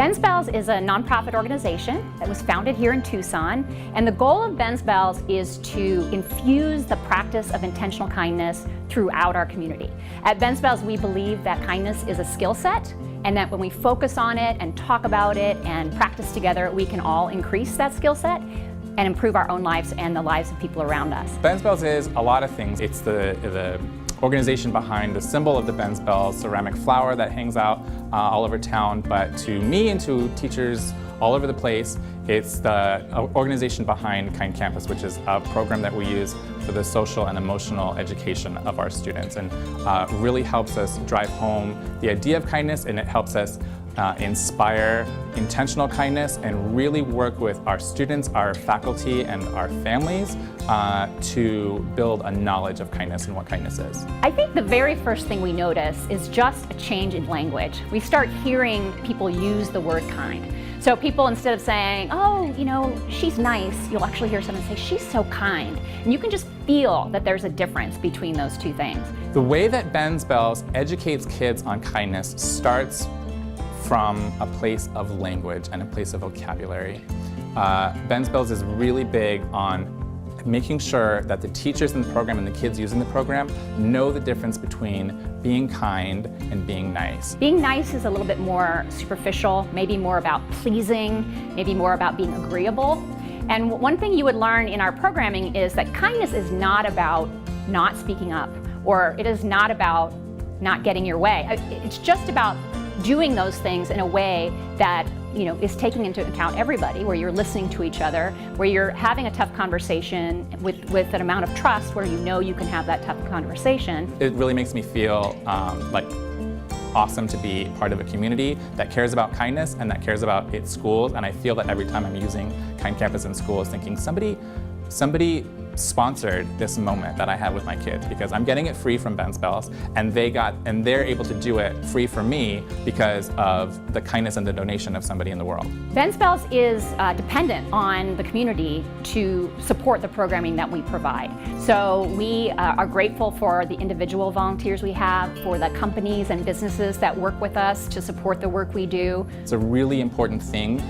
Ben's Bells is a nonprofit organization that was founded here in Tucson, and the goal of Ben's Bells is to infuse the practice of intentional kindness throughout our community. At Ben's Bells, we believe that kindness is a skill set, and that when we focus on it and talk about it and practice together, we can all increase that skill set and improve our own lives and the lives of people around us. Ben's Bells is a lot of things. It's the organization behind the symbol of the Ben's Bells ceramic flower that hangs out all over town, but to me and to teachers all over the place, it's the organization behind Kind Campus, which is a program that we use for the social and emotional education of our students, and really helps us drive home the idea of kindness, and it helps us inspire intentional kindness and really work with our students, our faculty, and our families to build a knowledge of kindness and what kindness is. I think the very first thing we notice is just a change in language. We start hearing people use the word kind. So people, instead of saying, oh, you know, she's nice, you'll actually hear someone say, she's so kind. And you can just feel that there's a difference between those two things. The way that Ben's Bells educates kids on kindness starts from a place of language and a place of vocabulary. Ben's Bells is really big on making sure that the teachers in the program and the kids using the program know the difference between being kind and being nice. Being nice is a little bit more superficial, maybe more about pleasing, maybe more about being agreeable. And one thing you would learn in our programming is that kindness is not about not speaking up, or it is not about not getting your way. It's just about doing those things in a way that is taking into account everybody, where you're listening to each other, where you're having a tough conversation with an amount of trust where you can have that tough conversation. It really makes me feel like awesome to be part of a community that cares about kindness and that cares about its schools, and I feel that every time I'm using Kind Campus in schools, thinking somebody sponsored this moment that I had with my kids, because I'm getting it free from Ben's Bells, and they're able to do it free for me because of the kindness and the donation of somebody in the world. Ben's Bells is dependent on the community to support the programming that we provide. So we are grateful for the individual volunteers we have, for the companies and businesses that work with us to support the work we do. It's a really important thing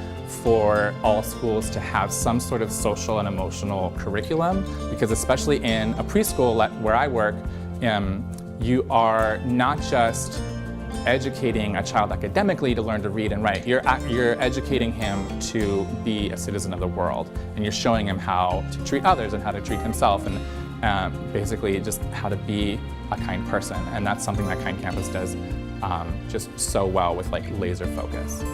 for all schools to have some sort of social and emotional curriculum, because especially in a preschool where I work, you are not just educating a child academically to learn to read and write, you're educating him to be a citizen of the world, and you're showing him how to treat others and how to treat himself, and basically just how to be a kind person. And that's something that Kind Campus does just so well with laser focus.